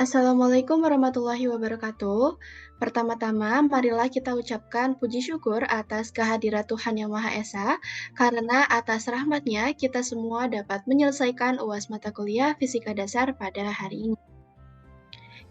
Assalamualaikum warahmatullahi wabarakatuh. Pertama-tama, marilah kita ucapkan puji syukur atas kehadirat Tuhan Yang Maha Esa, karena atas rahmat-Nya kita semua dapat menyelesaikan UAS mata kuliah Fisika Dasar pada hari ini.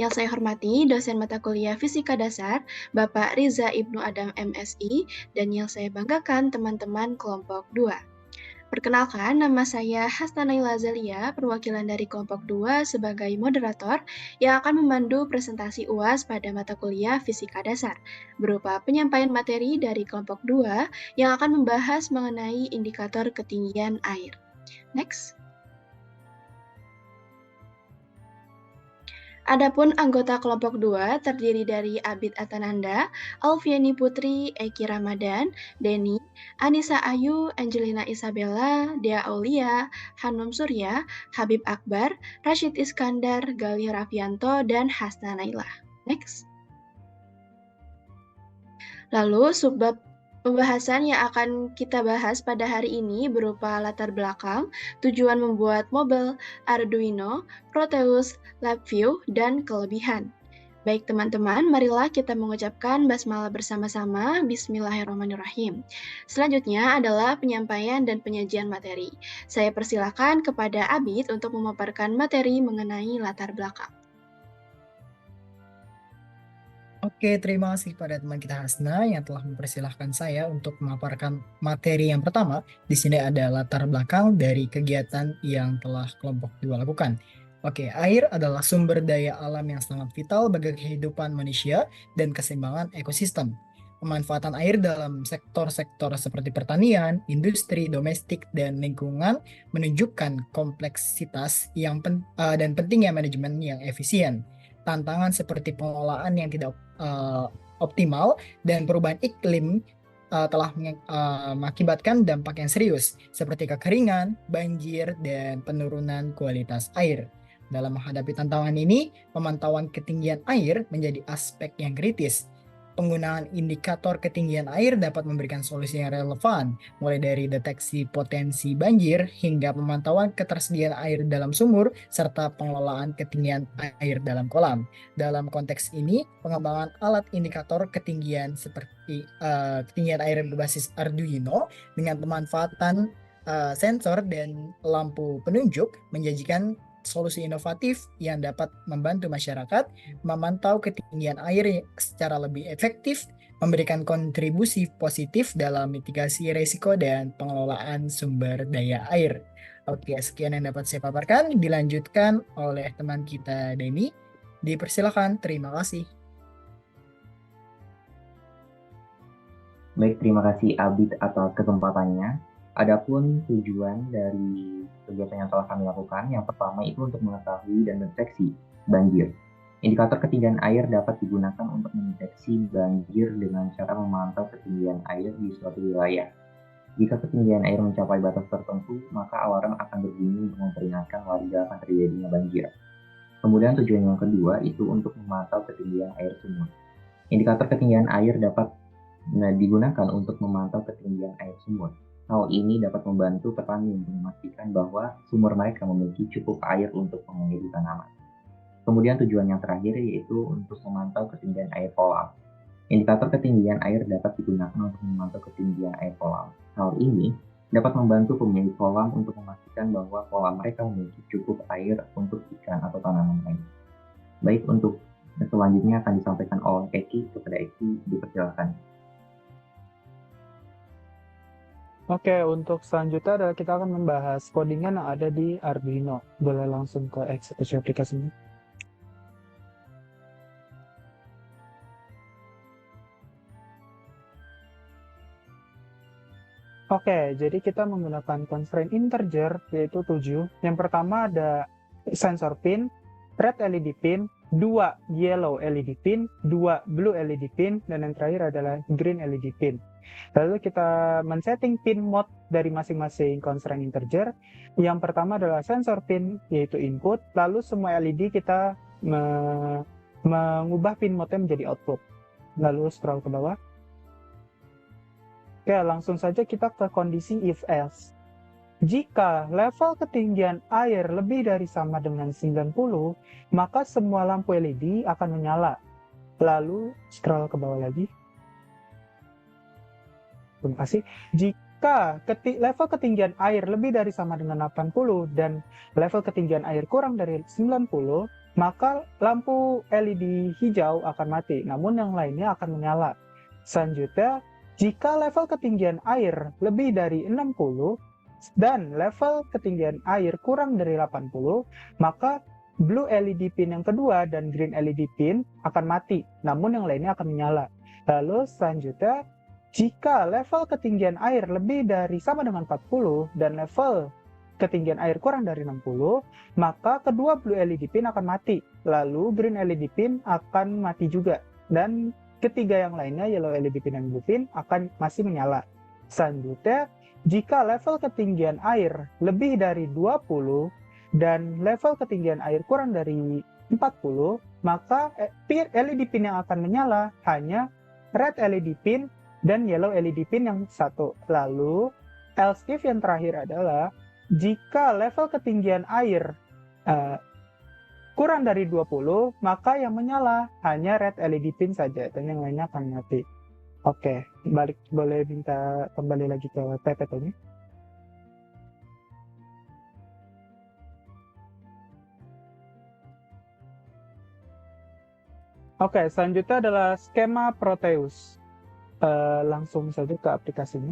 Yang saya hormati, dosen mata kuliah Fisika Dasar, Bapak Riza Ibnu Adam MSI, dan yang saya banggakan teman-teman kelompok 2. Perkenalkan, nama saya Hasnanaila Zalia, perwakilan dari kelompok 2 sebagai moderator yang akan memandu presentasi UAS pada mata kuliah Fisika Dasar, berupa penyampaian materi dari kelompok 2 yang akan membahas mengenai indikator ketinggian air. Next. Adapun anggota kelompok 2 terdiri dari Abid Atananda, Alfiani Putri, Eki Ramadan, Denny, Anissa Ayu, Angelina Isabella, Dea Aulia, Hanum Surya, Habib Akbar, Rashid Iskandar, Gali Raffianto, dan Hasna Nailah. Next. Lalu subbab pembahasan yang akan kita bahas pada hari ini berupa latar belakang, tujuan membuat mobil Arduino, Proteus, LabVIEW, dan kelebihan. Baik teman-teman, marilah kita mengucapkan basmalah bersama-sama. Bismillahirrahmanirrahim. Selanjutnya adalah penyampaian dan penyajian materi. Saya persilakan kepada Abid untuk memaparkan materi mengenai latar belakang. Oke, terima kasih pada teman kita Hasna yang telah mempersilahkan saya untuk memaparkan materi yang pertama. Di sini ada latar belakang dari kegiatan yang telah kelompok 2 lakukan. Oke, air adalah sumber daya alam yang sangat vital bagi kehidupan manusia dan keseimbangan ekosistem. Pemanfaatan air dalam sektor-sektor seperti pertanian, industri, domestik, dan lingkungan menunjukkan kompleksitas dan pentingnya manajemen yang efisien. Tantangan seperti pengelolaan yang tidak optimal dan perubahan iklim telah mengakibatkan dampak yang serius seperti kekeringan, banjir, dan penurunan kualitas air. Dalam menghadapi tantangan ini, pemantauan ketinggian air menjadi aspek yang kritis. Penggunaan indikator ketinggian air dapat memberikan solusi yang relevan, mulai dari deteksi potensi banjir hingga pemantauan ketersediaan air dalam sumur serta pengelolaan ketinggian air dalam kolam. Dalam konteks ini, pengembangan alat indikator ketinggian seperti ketinggian air berbasis Arduino dengan pemanfaatan sensor dan lampu penunjuk menjanjikan solusi inovatif yang dapat membantu masyarakat memantau ketinggian air secara lebih efektif, memberikan kontribusi positif dalam mitigasi risiko dan pengelolaan sumber daya air. Oke, sekian yang dapat saya paparkan. Dilanjutkan oleh teman kita Denny. Dipersilakan, terima kasih. Baik, terima kasih Abid atas kesempatannya. Adapun tujuan dari kegiatan yang telah kami lakukan, yang pertama itu untuk mengetahui dan mendeteksi banjir. Indikator ketinggian air dapat digunakan untuk mendeteksi banjir dengan cara memantau ketinggian air di suatu wilayah. Jika ketinggian air mencapai batas tertentu, maka alarm akan berbunyi untuk memperingatkan warga akan terjadinya banjir. Kemudian tujuan yang kedua itu untuk memantau ketinggian air sumur. Indikator ketinggian air dapat digunakan untuk memantau ketinggian air sumur. Hal ini dapat membantu petani untuk memastikan bahwa sumur mereka memiliki cukup air untuk mengairi tanaman. Kemudian tujuan yang terakhir yaitu untuk memantau ketinggian air kolam. Indikator ketinggian air dapat digunakan untuk memantau ketinggian air kolam. Hal ini dapat membantu pemilik kolam untuk memastikan bahwa kolam mereka memiliki cukup air untuk ikan atau tanaman lain. Baik, untuk selanjutnya akan disampaikan oleh Eki. Kepada Eki, dipersilakan. Oke, untuk selanjutnya adalah kita akan membahas codingan yang ada di Arduino. Boleh langsung ke eksekusi aplikasinya. Oke, jadi kita menggunakan constraint integer, yaitu 7. Yang pertama ada sensor pin, red LED pin, 2 yellow LED pin, 2 blue LED pin, dan yang terakhir adalah green LED pin. Lalu kita men-setting pin mode dari masing-masing constraint integer. Yang pertama adalah sensor pin, yaitu input. Lalu semua LED kita mengubah pin mode-nya menjadi output. Lalu scroll ke bawah. Oke, langsung saja kita ke kondisi if else. Jika level ketinggian air lebih dari sama dengan 90, maka semua lampu LED akan menyala. Lalu scroll ke bawah lagi. Terima kasih. Jika level ketinggian air lebih dari sama dengan 80 dan level ketinggian air kurang dari 90, maka lampu LED hijau akan mati, namun yang lainnya akan menyala. Selanjutnya, jika level ketinggian air lebih dari 60 dan level ketinggian air kurang dari 80, maka blue LED pin yang kedua dan green LED pin akan mati, namun yang lainnya akan menyala. Lalu selanjutnya, jika level ketinggian air lebih dari sama dengan 40 dan level ketinggian air kurang dari 60, maka kedua blue LED pin akan mati. Lalu green LED pin akan mati juga. Dan ketiga yang lainnya, yellow LED pin dan blue pin, akan masih menyala. Selanjutnya, jika level ketinggian air lebih dari 20 dan level ketinggian air kurang dari 40, maka LED pin yang akan menyala hanya red LED pin dan yellow LED pin yang satu. Lalu, else if yang terakhir adalah jika level ketinggian air kurang dari 20, maka yang menyala hanya red LED pin saja dan yang lainnya akan mati. Oke, boleh minta kembali lagi ke PPT-nya. Oke, selanjutnya adalah skema Proteus. Langsung saja ke aplikasinya.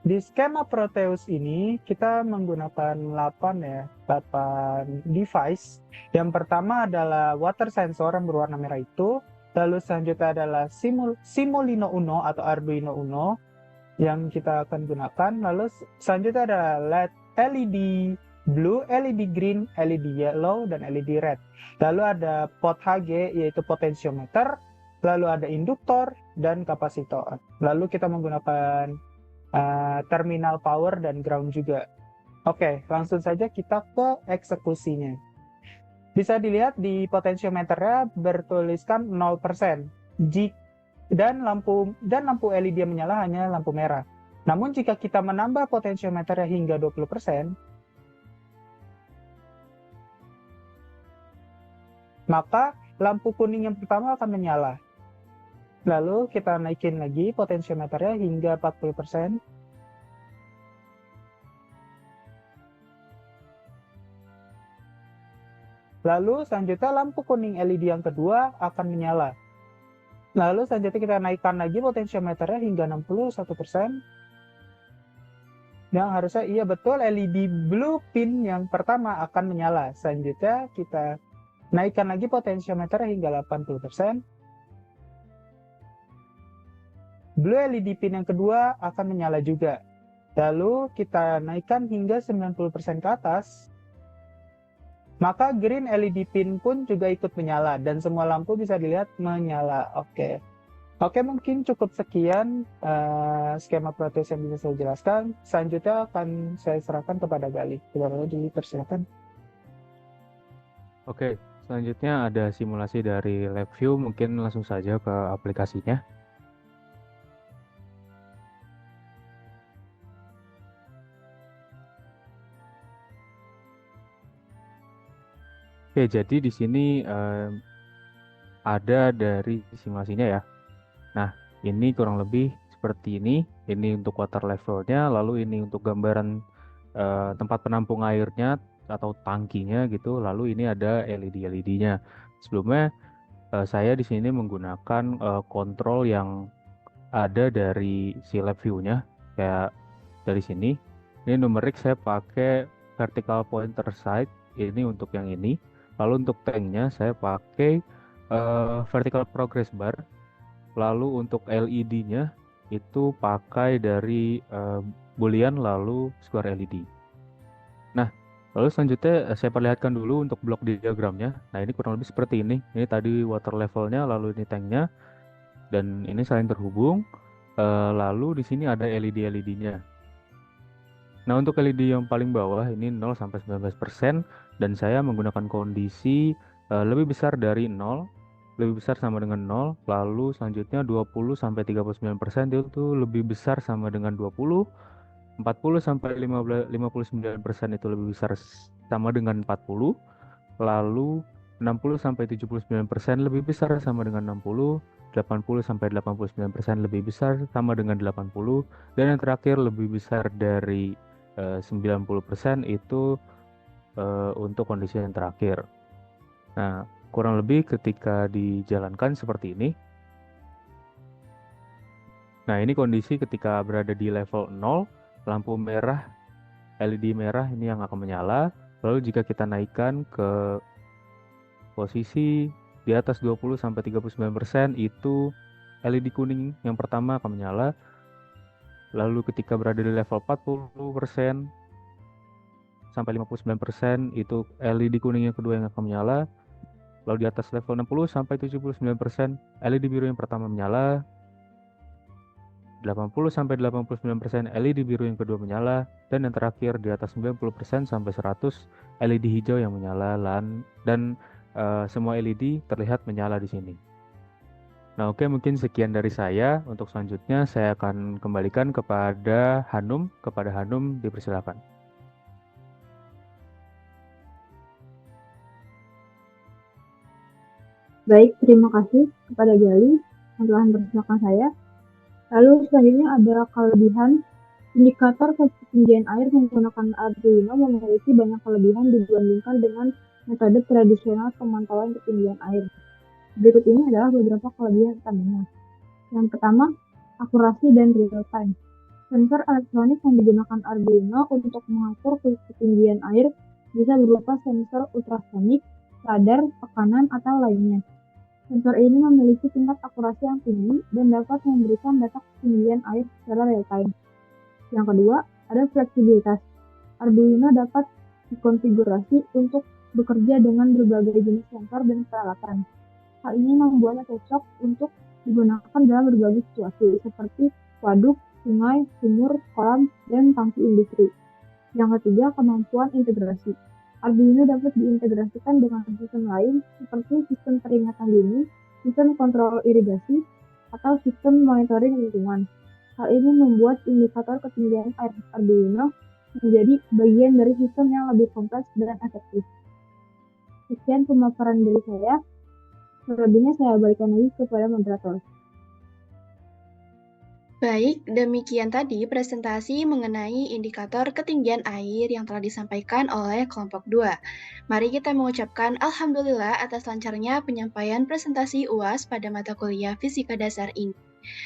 Di skema Proteus ini kita menggunakan 8 device. Yang pertama adalah water sensor yang berwarna merah itu. Lalu selanjutnya adalah Simulino Uno atau Arduino Uno yang kita akan gunakan. Lalu selanjutnya adalah LED blue, LED green, LED yellow, dan LED red. Lalu ada pot HG yaitu potentiometer. Lalu ada induktor dan kapasitor. Lalu kita menggunakan terminal power dan ground juga. Oke, langsung saja kita ke eksekusinya. Bisa dilihat di potentiometernya bertuliskan 0%. Dan lampu LED yang menyala hanya lampu merah. Namun jika kita menambah potentiometernya hingga 20%, maka lampu kuning yang pertama akan menyala. Lalu kita naikin lagi potentiometernya hingga 40%. Lalu selanjutnya lampu kuning LED yang kedua akan menyala. Lalu selanjutnya kita naikkan lagi potentiometernya hingga 61%. Yang harusnya iya betul, LED blue pin yang pertama akan menyala. Selanjutnya kita naikkan lagi potentiometernya hingga 80%. Blue LED pin yang kedua akan menyala juga. Lalu kita naikkan hingga 90% ke atas. Maka green LED pin pun juga ikut menyala dan semua lampu bisa dilihat menyala. Oke, mungkin cukup sekian skema Proteus yang bisa saya jelaskan. Selanjutnya akan saya serahkan kepada Gali. Dipersilakan. Oke, selanjutnya ada simulasi dari LabVIEW. Mungkin langsung saja ke aplikasinya. Oke, jadi di sini ada dari simulasinya ya. Nah, ini kurang lebih seperti ini. Ini untuk water levelnya, lalu ini untuk gambaran tempat penampung airnya atau tangkinya gitu. Lalu ini ada LED-nya. Sebelumnya saya di sini menggunakan kontrol yang ada dari si LabVIEW-nya, kayak dari sini. Ini numerik saya pakai vertical pointer sight. Ini untuk yang ini. Lalu untuk tanknya saya pakai vertical progress bar. Lalu untuk LED-nya itu pakai dari boolean lalu square LED. Nah, lalu selanjutnya saya perlihatkan dulu untuk blok diagramnya. Nah, ini kurang lebih seperti ini. Ini tadi water levelnya, lalu ini tanknya, dan ini saling terhubung. Lalu di sini ada LED-nya. Nah, untuk LED yang paling bawah ini 0 sampai 19% dan saya menggunakan kondisi lebih besar dari 0 lebih besar sama dengan 0, lalu selanjutnya 20-39% itu lebih besar sama dengan 20, 40-59% itu lebih besar sama dengan 40, lalu 60-79% lebih besar sama dengan 60, 80-89% lebih besar sama dengan 80, dan yang terakhir lebih besar dari 90% itu untuk kondisi yang terakhir. Nah, kurang lebih ketika dijalankan seperti ini. Nah, ini kondisi ketika berada di level 0, lampu merah, LED merah ini yang akan menyala. Lalu jika kita naikkan ke posisi di atas 20-39%, itu LED kuning yang pertama akan menyala. Lalu ketika berada di level 40% sampai 59%, itu LED kuning yang kedua yang akan menyala. Lalu di atas level 60 sampai 79%, LED biru yang pertama menyala. 80-89% LED biru yang kedua menyala, dan yang terakhir di atas 90% sampai 100 LED hijau yang menyala, dan semua LED terlihat menyala di sini. Nah, oke, mungkin sekian dari saya. Untuk selanjutnya saya akan kembalikan kepada Hanum. Kepada Hanum, dipersilakan. Baik, terima kasih kepada Gali yang telah memperkenalkan saya. Lalu selanjutnya ada kelebihan. Indikator ketinggian air menggunakan Arduino memiliki banyak kelebihan dibandingkan dengan metode tradisional pemantauan ketinggian air. Berikut ini adalah beberapa kelebihan utamanya. Yang pertama, akurasi dan real time. Sensor elektronik yang digunakan Arduino untuk mengatur ketinggian air bisa berupa sensor ultrasonik, radar, tekanan, atau lainnya. Sensor ini memiliki tingkat akurasi yang tinggi dan dapat memberikan data ketinggian air secara real time. Yang kedua, ada fleksibilitas. Arduino dapat dikonfigurasi untuk bekerja dengan berbagai jenis sensor dan peralatan. Hal ini membuatnya cocok untuk digunakan dalam berbagai situasi seperti waduk, sungai, sumur, kolam, dan tangki industri. Yang ketiga, kemampuan integrasi. Arduino dapat diintegrasikan dengan sistem lain seperti sistem peringatan dini, sistem kontrol irigasi, atau sistem monitoring lingkungan. Hal ini membuat indikator ketinggian air Arduino menjadi bagian dari sistem yang lebih kompleks dan efektif. Sekian pemaparan dari saya. Selebihnya saya berikan lagi kepada moderator. Baik, demikian tadi presentasi mengenai indikator ketinggian air yang telah disampaikan oleh kelompok 2. Mari kita mengucapkan Alhamdulillah atas lancarnya penyampaian presentasi UAS pada mata kuliah Fisika Dasar ini.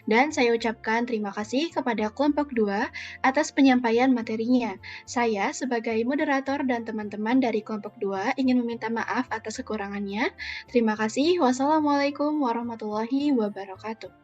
Dan saya ucapkan terima kasih kepada kelompok 2 atas penyampaian materinya. Saya sebagai moderator dan teman-teman dari kelompok 2 ingin meminta maaf atas kekurangannya. Terima kasih. Wassalamualaikum warahmatullahi wabarakatuh.